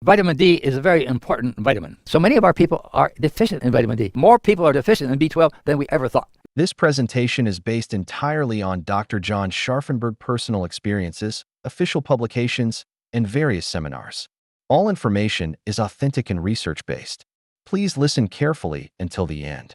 Vitamin D is a very important vitamin. So many of our people are deficient in vitamin D. More people are deficient in B12 than we ever thought. This presentation is based entirely on Dr. John Scharffenberg personal experiences, official publications, and various seminars. All information is authentic and research-based. Please listen carefully until the end.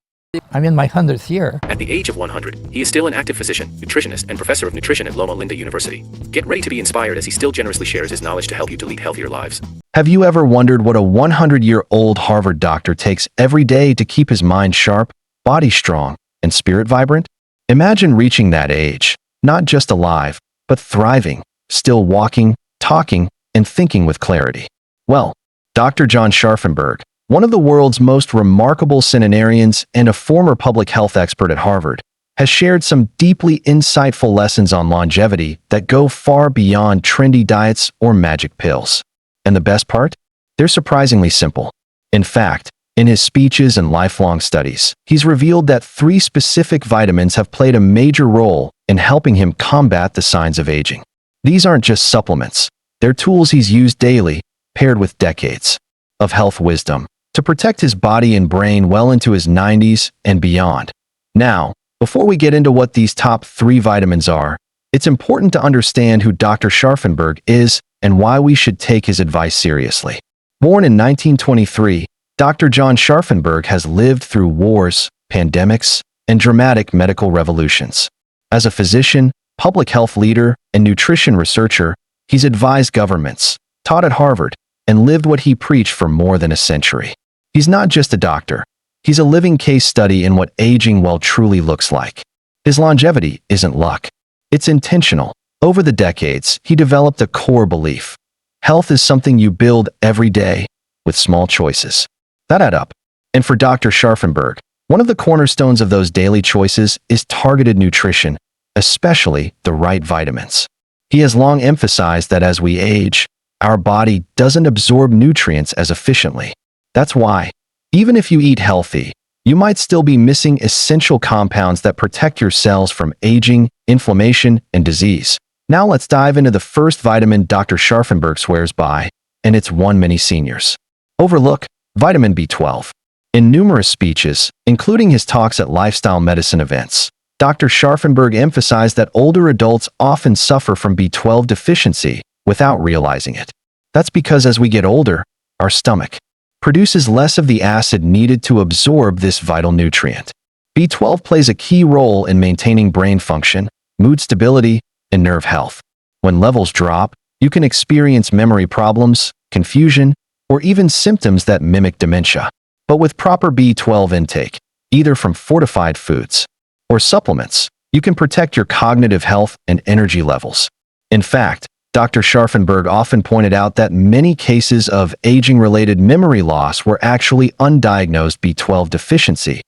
I'm in my 100th year. At the age of 100, he is still an active physician, nutritionist, and professor of nutrition at Loma Linda University. Get ready to be inspired as he still generously shares his knowledge to help you to lead healthier lives. Have you ever wondered what a 100-year-old Harvard doctor takes every day to keep his mind sharp, body strong, and spirit vibrant? Imagine reaching that age, not just alive, but thriving, still walking, talking, and thinking with clarity. Well, Dr. John Scharffenberg, one of the world's most remarkable centenarians and a former public health expert at Harvard, has shared some deeply insightful lessons on longevity that go far beyond trendy diets or magic pills. And the best part? They're surprisingly simple. In fact, in his speeches and lifelong studies, he's revealed that 3 specific vitamins have played a major role in helping him combat the signs of aging. These aren't just supplements. They're tools he's used daily, paired with decades of health wisdom, to protect his body and brain well into his 90s and beyond. Now, before we get into what these top 3 vitamins are, it's important to understand who Dr. Scharffenberg is and why we should take his advice seriously. Born in 1923, Dr. John Scharffenberg has lived through wars, pandemics, and dramatic medical revolutions. As a physician, public health leader, and nutrition researcher, he's advised governments, taught at Harvard, and lived what he preached for more than a century. He's not just a doctor. He's a living case study in what aging well truly looks like. His longevity isn't luck. It's intentional. Over the decades, he developed a core belief. Health is something you build every day with small choices that add up. And for Dr. Scharffenberg, one of the cornerstones of those daily choices is targeted nutrition, especially the right vitamins. He has long emphasized that as we age, our body doesn't absorb nutrients as efficiently. That's why, even if you eat healthy, you might still be missing essential compounds that protect your cells from aging, inflammation, and disease. Now let's dive into the first vitamin Dr. Scharffenberg swears by, and it's one many seniors overlook: vitamin B12. In numerous speeches, including his talks at lifestyle medicine events, Dr. Scharffenberg emphasized that older adults often suffer from B12 deficiency without realizing it. That's because as we get older, our stomach produces less of the acid needed to absorb this vital nutrient. B12 plays a key role in maintaining brain function, mood stability, and nerve health. When levels drop, you can experience memory problems, confusion, or even symptoms that mimic dementia. But with proper B12 intake, either from fortified foods or supplements, you can protect your cognitive health and energy levels. In fact, Dr. Scharffenberg often pointed out that many cases of aging-related memory loss were actually undiagnosed B12 deficiency.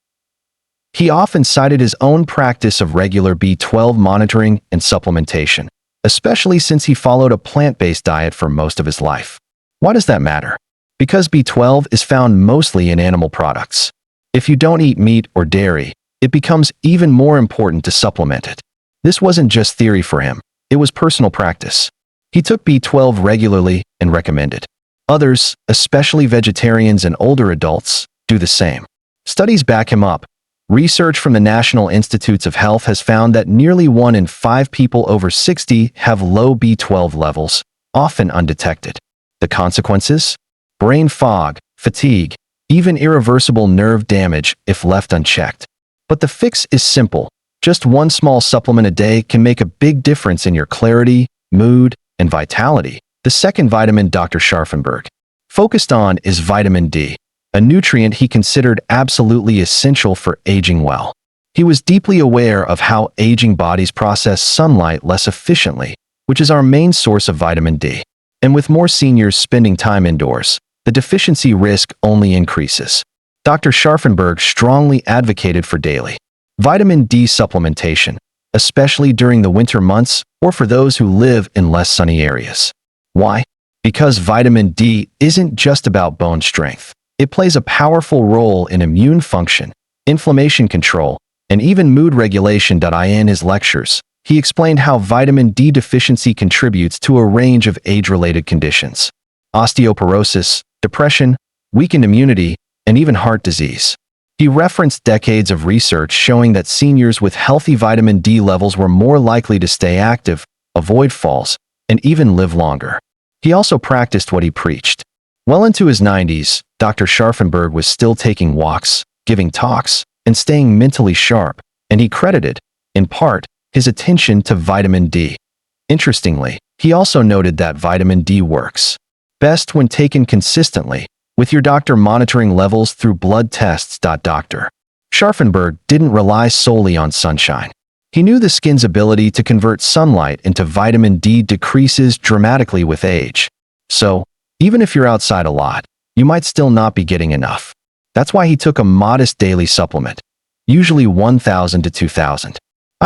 He often cited his own practice of regular B12 monitoring and supplementation, especially since he followed a plant-based diet for most of his life. Why does that matter? Because B12 is found mostly in animal products. If you don't eat meat or dairy, it becomes even more important to supplement it. This wasn't just theory for him, it was personal practice. He took B12 regularly and recommended others, especially vegetarians and older adults, do the same. Studies back him up. Research from the National Institutes of Health has found that nearly 1 in 5 people over 60 have low B12 levels, often undetected. The consequences? Brain fog, fatigue, even irreversible nerve damage if left unchecked. But the fix is simple. Just 1 small supplement a day can make a big difference in your clarity, mood, and vitality. The second vitamin Dr. Scharffenberg focused on is vitamin D, a nutrient he considered absolutely essential for aging well. He was deeply aware of how aging bodies process sunlight less efficiently, which is our main source of vitamin D. And with more seniors spending time indoors, the deficiency risk only increases. Dr. Scharffenberg strongly advocated for daily vitamin D supplementation, especially during the winter months or for those who live in less sunny areas. Why? Because vitamin D isn't just about bone strength. It plays a powerful role in immune function, inflammation control, and even mood regulation. In his lectures, he explained how vitamin D deficiency contributes to a range of age-related conditions. osteoporosis, depression, weakened immunity, and even heart disease. He referenced decades of research showing that seniors with healthy vitamin D levels were more likely to stay active, avoid falls, and even live longer. He also practiced what he preached. Well into his 90s, Dr. Scharffenberg was still taking walks, giving talks, and staying mentally sharp, and he credited, in part, his attention to vitamin D. Interestingly, he also noted that vitamin D works best when taken consistently, with your doctor monitoring levels through blood tests. Dr. Scharffenberg didn't rely solely on sunshine. He knew the skin's ability to convert sunlight into vitamin D decreases dramatically with age. So, even if you're outside a lot, you might still not be getting enough. That's why he took a modest daily supplement, usually 1,000 to 2,000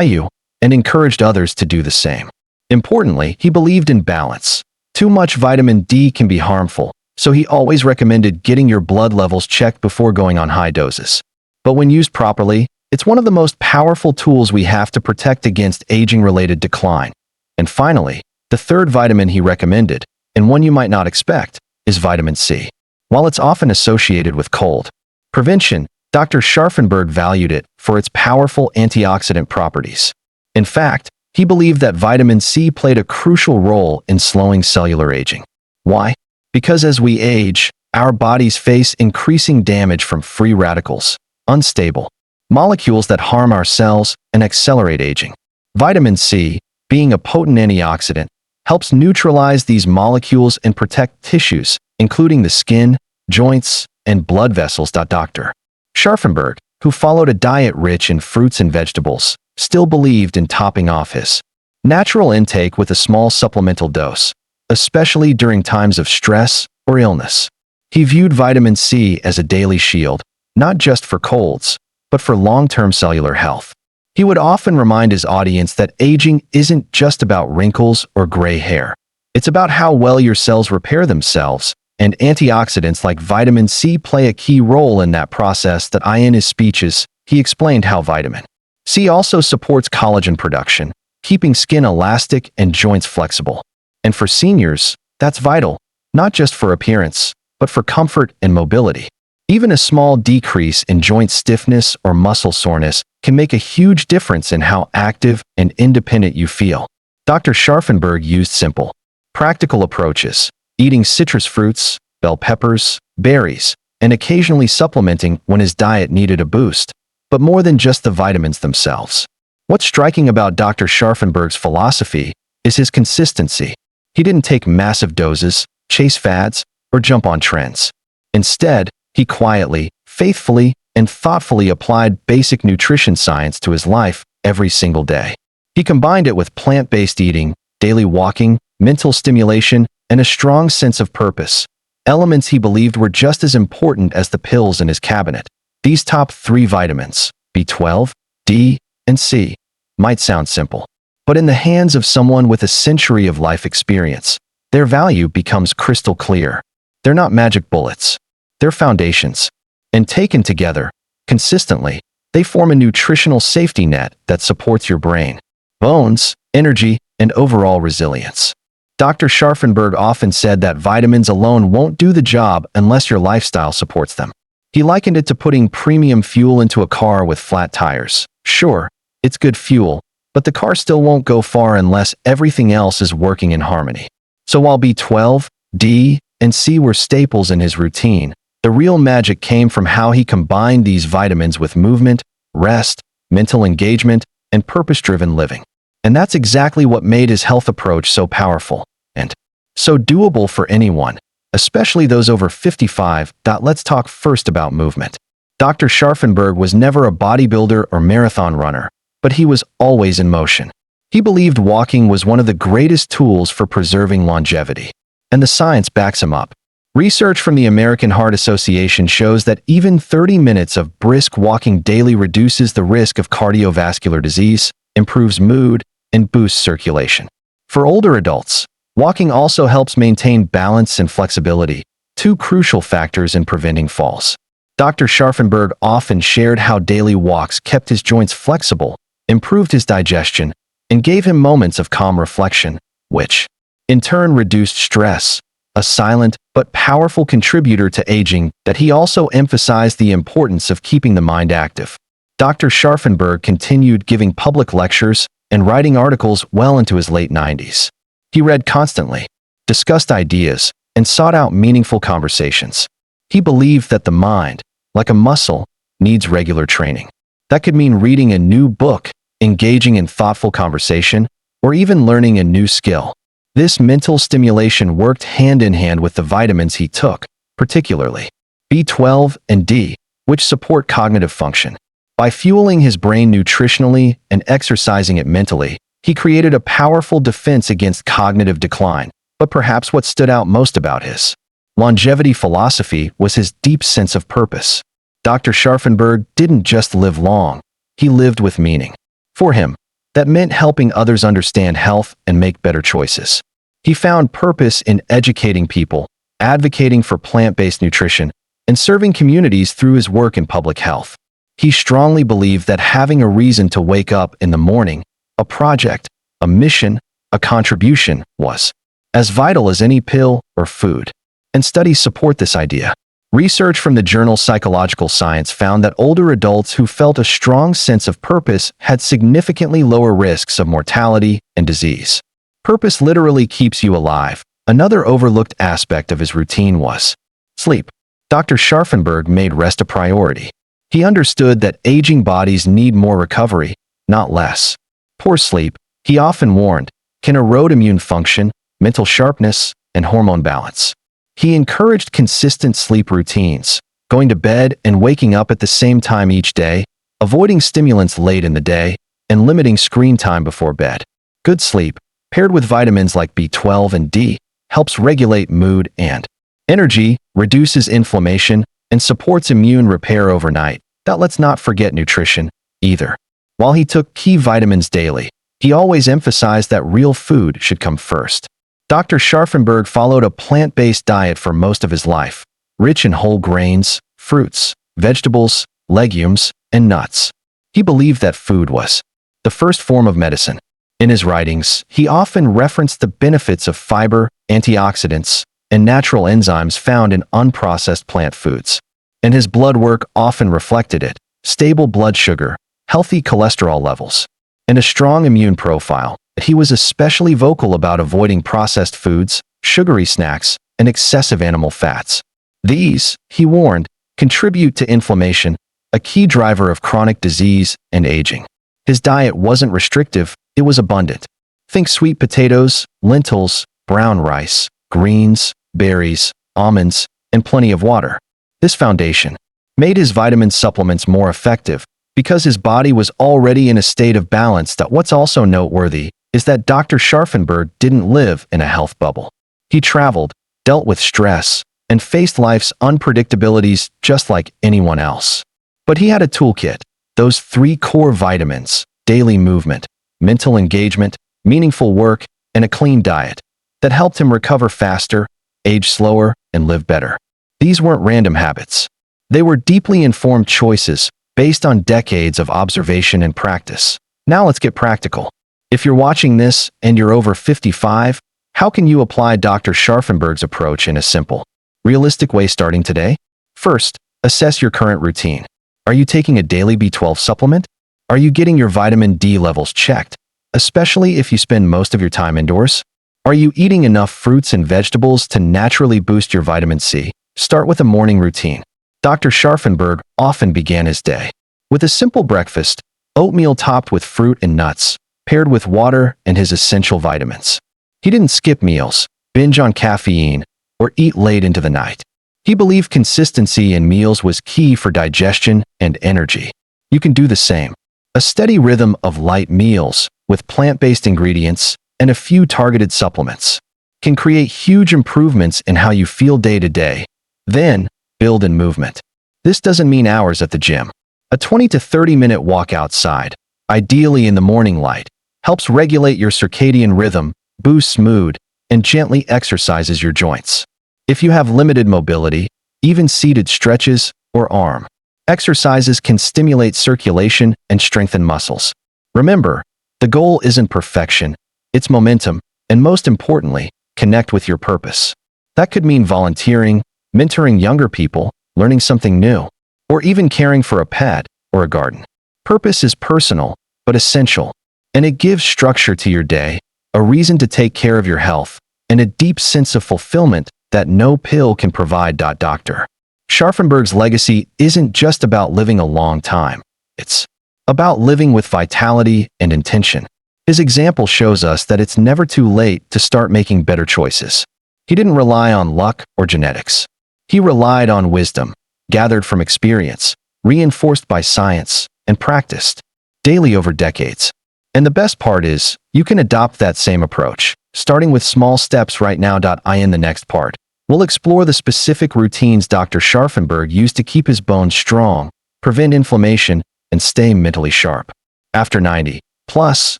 IU, and encouraged others to do the same. Importantly, he believed in balance. Too much vitamin D can be harmful, so he always recommended getting your blood levels checked before going on high doses. But when used properly, it's one of the most powerful tools we have to protect against aging-related decline. And finally, the third vitamin he recommended, and one you might not expect, is vitamin C. While it's often associated with cold prevention, Dr. Scharffenberg valued it for its powerful antioxidant properties. In fact, he believed that vitamin C played a crucial role in slowing cellular aging. Why? Because as we age, our bodies face increasing damage from free radicals, unstable molecules that harm our cells and accelerate aging. Vitamin C, being a potent antioxidant, helps neutralize these molecules and protect tissues, including the skin, joints, and blood vessels. Dr. Scharffenberg, who followed a diet rich in fruits and vegetables, still believed in topping off his natural intake with a small supplemental dose, especially during times of stress or illness. He viewed vitamin C as a daily shield, not just for colds, but for long-term cellular health. He would often remind his audience that aging isn't just about wrinkles or gray hair. It's about how well your cells repair themselves, and antioxidants like vitamin C play a key role in that process. In his speeches, he explained how vitamin C also supports collagen production, keeping skin elastic and joints flexible. And for seniors, that's vital, not just for appearance, but for comfort and mobility. Even a small decrease in joint stiffness or muscle soreness can make a huge difference in how active and independent you feel. Dr. Scharffenberg used simple, practical approaches, eating citrus fruits, bell peppers, berries, and occasionally supplementing when his diet needed a boost, but more than just the vitamins themselves. What's striking about Dr. Scharffenberg's philosophy is his consistency. He didn't take massive doses, chase fads, or jump on trends. Instead, he quietly, faithfully, and thoughtfully applied basic nutrition science to his life every single day. He combined it with plant-based eating, daily walking, mental stimulation, and a strong sense of purpose, elements he believed were just as important as the pills in his cabinet. These top 3 vitamins, B12, D, and C, might sound simple, but in the hands of someone with a century of life experience, their value becomes crystal clear. They're not magic bullets. They're foundations. And taken together, consistently, they form a nutritional safety net that supports your brain, bones, energy, and overall resilience. Dr. Scharffenberg often said that vitamins alone won't do the job unless your lifestyle supports them. He likened it to putting premium fuel into a car with flat tires. Sure, it's good fuel, but the car still won't go far unless everything else is working in harmony. So while B12, D, and C were staples in his routine, the real magic came from how he combined these vitamins with movement, rest, mental engagement, and purpose-driven living. And that's exactly what made his health approach so powerful and so doable for anyone, especially those over 55. Let's talk first about movement. Dr. Scharffenberg was never a bodybuilder or marathon runner, but he was always in motion. He believed walking was one of the greatest tools for preserving longevity, and the science backs him up. Research from the American Heart Association shows that even 30 minutes of brisk walking daily reduces the risk of cardiovascular disease, improves mood, and boosts circulation. For older adults, walking also helps maintain balance and flexibility, 2 crucial factors in preventing falls. Dr. Scharffenberg often shared how daily walks kept his joints flexible, improved his digestion, and gave him moments of calm reflection, which, in turn, reduced stress, a silent but powerful contributor to aging, that he also emphasized the importance of keeping the mind active. Dr. Scharffenberg continued giving public lectures and writing articles well into his late 90s. He read constantly, discussed ideas, and sought out meaningful conversations. He believed that the mind, like a muscle, needs regular training. That could mean reading a new book, engaging in thoughtful conversation, or even learning a new skill. This mental stimulation worked hand in hand with the vitamins he took, particularly B12 and D, which support cognitive function. By fueling his brain nutritionally and exercising it mentally, he created a powerful defense against cognitive decline. But perhaps what stood out most about his longevity philosophy was his deep sense of purpose. Dr. Scharffenberg didn't just live long, he lived with meaning. For him, that meant helping others understand health and make better choices. He found purpose in educating people, advocating for plant-based nutrition, and serving communities through his work in public health. He strongly believed that having a reason to wake up in the morning, a project, a mission, a contribution, was as vital as any pill or food. And studies support this idea. Research from the journal Psychological Science found that older adults who felt a strong sense of purpose had significantly lower risks of mortality and disease. Purpose literally keeps you alive. Another overlooked aspect of his routine was sleep. Dr. Scharffenberg made rest a priority. He understood that aging bodies need more recovery, not less. Poor sleep, he often warned, can erode immune function, mental sharpness, and hormone balance. He encouraged consistent sleep routines, going to bed and waking up at the same time each day, avoiding stimulants late in the day, and limiting screen time before bed. Good sleep, paired with vitamins like B12 and D, helps regulate mood and energy, reduces inflammation, and supports immune repair overnight. Let's not forget nutrition, either. While he took key vitamins daily, he always emphasized that real food should come first. Dr. Scharffenberg followed a plant-based diet for most of his life, rich in whole grains, fruits, vegetables, legumes, and nuts. He believed that food was the first form of medicine. In his writings, he often referenced the benefits of fiber, antioxidants, and natural enzymes found in unprocessed plant foods. And his blood work often reflected it: stable blood sugar, healthy cholesterol levels, and a strong immune profile. He was especially vocal about avoiding processed foods, sugary snacks, and excessive animal fats. These, he warned, contribute to inflammation, a key driver of chronic disease and aging. His diet wasn't restrictive, it was abundant. Think sweet potatoes, lentils, brown rice, greens, berries, almonds, and plenty of water. This foundation made his vitamin supplements more effective because his body was already in a state of balance. What's also noteworthy is that Dr. Scharffenberg didn't live in a health bubble. He traveled, dealt with stress, and faced life's unpredictabilities just like anyone else. But he had a toolkit: those 3 core vitamins, daily movement, mental engagement, meaningful work, and a clean diet, that helped him recover faster, age slower, and live better. These weren't random habits. They were deeply informed choices based on decades of observation and practice. Now let's get practical. If you're watching this and you're over 55, how can you apply Dr. Scharffenberg's approach in a simple, realistic way starting today? First, assess your current routine. Are you taking a daily B12 supplement? Are you getting your vitamin D levels checked, especially if you spend most of your time indoors? Are you eating enough fruits and vegetables to naturally boost your vitamin C? Start with a morning routine. Dr. Scharffenberg often began his day with a simple breakfast: oatmeal topped with fruit and nuts, paired with water and his essential vitamins. He didn't skip meals, binge on caffeine, or eat late into the night. He believed consistency in meals was key for digestion and energy. You can do the same. A steady rhythm of light meals with plant-based ingredients and a few targeted supplements can create huge improvements in how you feel day to day. Then, build in movement. This doesn't mean hours at the gym. A 20 to 30-minute walk outside, ideally in the morning light, helps regulate your circadian rhythm, boosts mood, and gently exercises your joints. If you have limited mobility, even seated stretches or arm exercises can stimulate circulation and strengthen muscles. Remember, the goal isn't perfection, it's momentum, and most importantly, connect with your purpose. That could mean volunteering, mentoring younger people, learning something new, or even caring for a pet or a garden. Purpose is personal, but essential, and it gives structure to your day, a reason to take care of your health, and a deep sense of fulfillment that no pill can provide. Dr. Scharffenberg's legacy isn't just about living a long time. It's about living with vitality and intention. His example shows us that it's never too late to start making better choices. He didn't rely on luck or genetics. He relied on wisdom, gathered from experience, reinforced by science, and practiced daily over decades. And the best part is, you can adopt that same approach, starting with small steps right now. In the next part, we'll explore the specific routines Dr. Scharffenberg used to keep his bones strong, prevent inflammation, and stay mentally sharp. After 90, plus,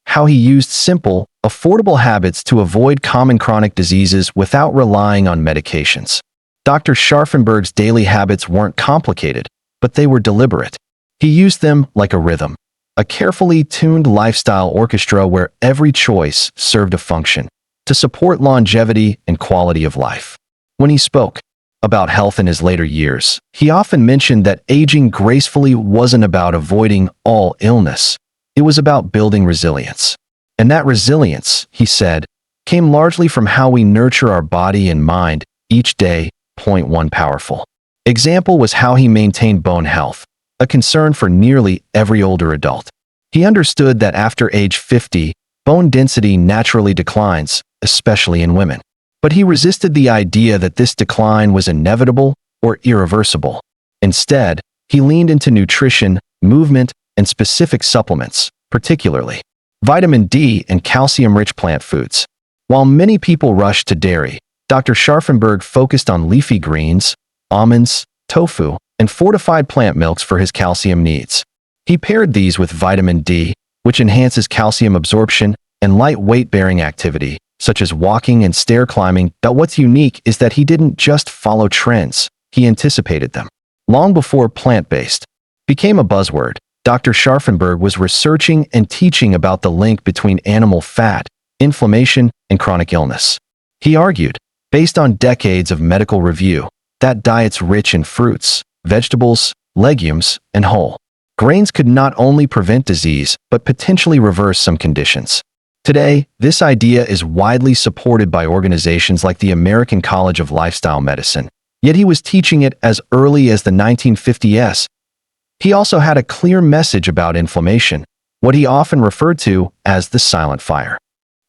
how he used simple, affordable habits to avoid common chronic diseases without relying on medications. Dr. Scharffenberg's daily habits weren't complicated, but they were deliberate. He used them like a rhythm, a carefully tuned lifestyle orchestra where every choice served a function to support longevity and quality of life. When he spoke about health in his later years, he often mentioned that aging gracefully wasn't about avoiding all illness. It was about building resilience. And that resilience, he said, came largely from how we nurture our body and mind each day. Point one powerful example was how he maintained bone health, a concern for nearly every older adult. He understood that after age 50, bone density naturally declines, especially in women. But he resisted the idea that this decline was inevitable or irreversible. Instead, he leaned into nutrition, movement, and specific supplements, particularly vitamin D and calcium-rich plant foods. While many people rushed to dairy, Dr. Scharffenberg focused on leafy greens, almonds, tofu, and fortified plant milks for his calcium needs. He paired these with vitamin D, which enhances calcium absorption, and light weight-bearing activity, such as walking and stair climbing. What's unique is that he didn't just follow trends, he anticipated them. Long before plant-based became a buzzword, Dr. Scharffenberg was researching and teaching about the link between animal fat, inflammation, and chronic illness. He argued, based on decades of medical review, that diets rich in fruits, vegetables, legumes, and whole grains could not only prevent disease, but potentially reverse some conditions. Today, this idea is widely supported by organizations like the American College of Lifestyle Medicine, yet he was teaching it as early as the 1950s. He also had a clear message about inflammation, what he often referred to as the silent fire.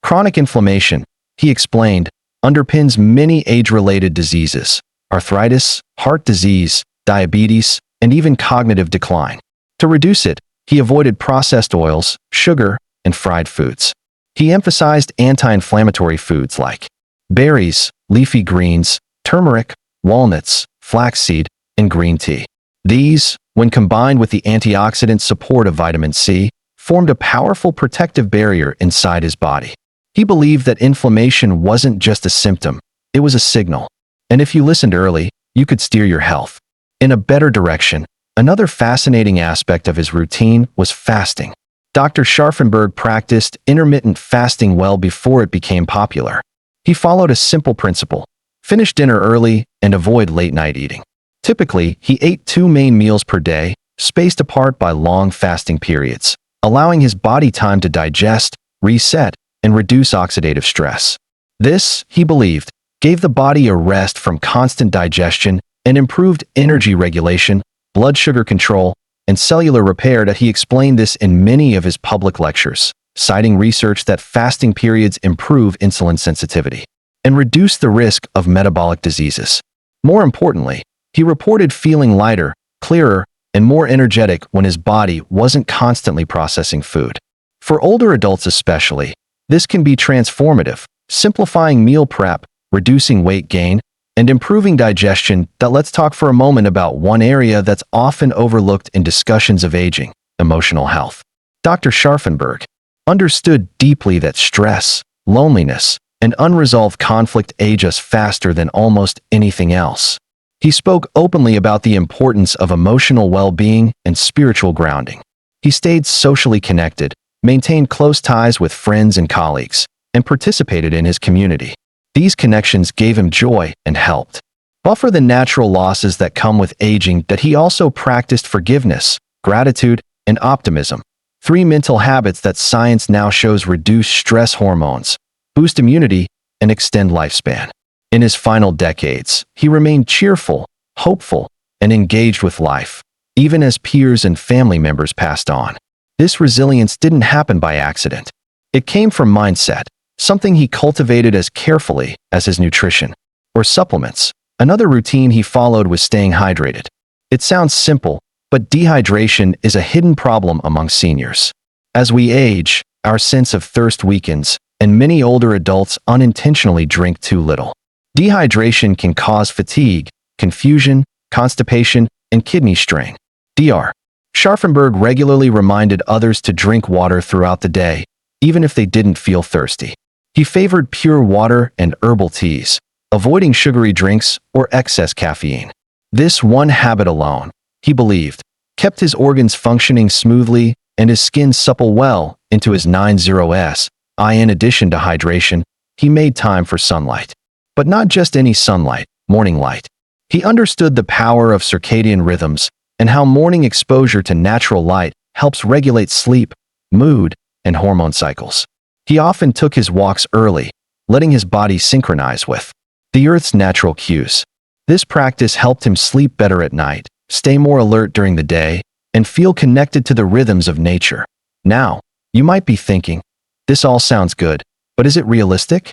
Chronic inflammation, he explained, underpins many age-related diseases, arthritis, heart disease, diabetes, and even cognitive decline. To reduce it, he avoided processed oils, sugar, and fried foods. He emphasized anti-inflammatory foods like berries, leafy greens, turmeric, walnuts, flaxseed, and green tea. These, when combined with the antioxidant support of vitamin C, formed a powerful protective barrier inside his body. He believed that inflammation wasn't just a symptom, it was a signal. And if you listened early, you could steer your health in a better direction. Another fascinating aspect of his routine was fasting. Dr. Scharffenberg practiced intermittent fasting well before it became popular. He followed a simple principle: finish dinner early and avoid late-night eating. Typically, he ate 2 main meals per day, spaced apart by long fasting periods, allowing his body time to digest, reset, and reduce oxidative stress. This, he believed, gave the body a rest from constant digestion and improved energy regulation, blood sugar control, and cellular repair. He explained this in many of his public lectures, citing research that fasting periods improve insulin sensitivity and reduce the risk of metabolic diseases. More importantly, he reported feeling lighter, clearer, and more energetic when his body wasn't constantly processing food. For older adults especially, this can be transformative, simplifying meal prep, reducing weight gain, and improving digestion. Let's talk for a moment about one area that's often overlooked in discussions of aging: emotional health. Dr. Scharffenberg understood deeply that stress, loneliness, and unresolved conflict age us faster than almost anything else. He spoke openly about the importance of emotional well-being and spiritual grounding. He stayed socially connected, maintained close ties with friends and colleagues, and participated in his community. These connections gave him joy and helped buffer the natural losses that come with aging. That he also practiced forgiveness, gratitude, and optimism. 3 mental habits that science now shows reduce stress hormones, boost immunity, and extend lifespan. In his final decades, he remained cheerful, hopeful, and engaged with life, even as peers and family members passed on. This resilience didn't happen by accident. It came from mindset, something he cultivated as carefully as his nutrition or supplements. Another routine he followed was staying hydrated. It sounds simple, but dehydration is a hidden problem among seniors. As we age, our sense of thirst weakens, and many older adults unintentionally drink too little. Dehydration can cause fatigue, confusion, constipation, and kidney strain. Dr. Scharffenberg regularly reminded others to drink water throughout the day, even if they didn't feel thirsty. He favored pure water and herbal teas, avoiding sugary drinks or excess caffeine. This one habit alone, he believed, kept his organs functioning smoothly and his skin supple well into his 90s. In addition to hydration, he made time for sunlight. But not just any sunlight, morning light. He understood the power of circadian rhythms and how morning exposure to natural light helps regulate sleep, mood, and hormone cycles. He often took his walks early, letting his body synchronize with the Earth's natural cues. This practice helped him sleep better at night, stay more alert during the day, and feel connected to the rhythms of nature. Now, you might be thinking, this all sounds good, but is it realistic?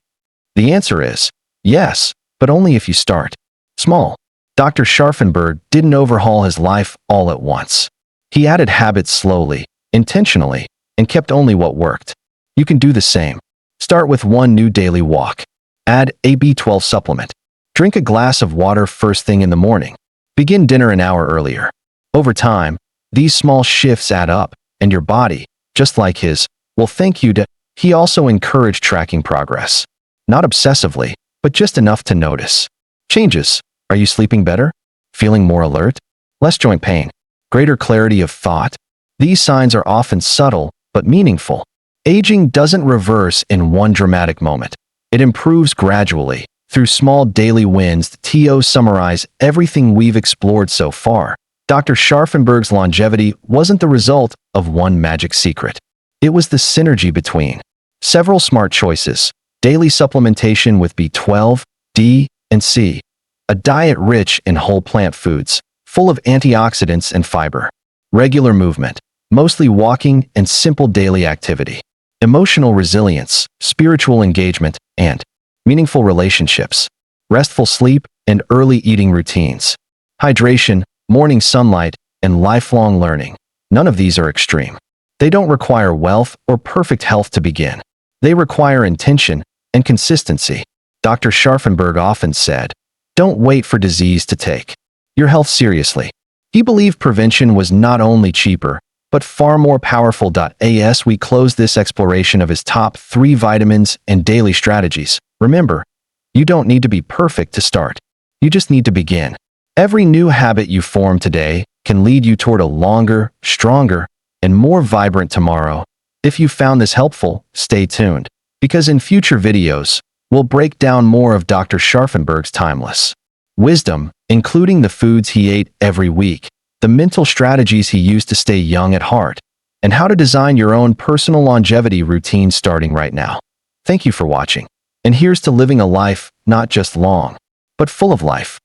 The answer is yes, but only if you start small. Dr. Scharffenberg didn't overhaul his life all at once. He added habits slowly, intentionally, and kept only what worked. You can do the same. Start with one new daily walk. Add a B12 supplement. Drink a glass of water first thing in the morning. Begin dinner an hour earlier. Over time, these small shifts add up, and your body, just like his, will thank you. He also encouraged tracking progress. Not obsessively, but just enough to notice. Changes. Are you sleeping better? Feeling more alert? Less joint pain? Greater clarity of thought? These signs are often subtle, but meaningful. Aging doesn't reverse in one dramatic moment. It improves gradually, through small daily wins. The TOs summarize everything we've explored so far. Dr. Scharffenberg's longevity wasn't the result of one magic secret. It was the synergy between several smart choices, daily supplementation with B12, D, and C, a diet rich in whole plant foods, full of antioxidants and fiber, regular movement, mostly walking and simple daily activity, emotional resilience, spiritual engagement, and meaningful relationships, restful sleep, and early eating routines, hydration, morning sunlight, and lifelong learning. None of these are extreme. They don't require wealth or perfect health to begin. They require intention and consistency. Dr. Scharffenberg often said, "Don't wait for disease to take your health seriously." He believed prevention was not only cheaper, but far more powerful. As we close this exploration of his top 3 vitamins and daily strategies, remember, you don't need to be perfect to start. You just need to begin. Every new habit you form today can lead you toward a longer, stronger, and more vibrant tomorrow. If you found this helpful, stay tuned, because in future videos, we'll break down more of Dr. Scharffenberg's timeless wisdom, including the foods he ate every week, the mental strategies he used to stay young at heart, and how to design your own personal longevity routine starting right now. Thank you for watching, and here's to living a life not just long, but full of life.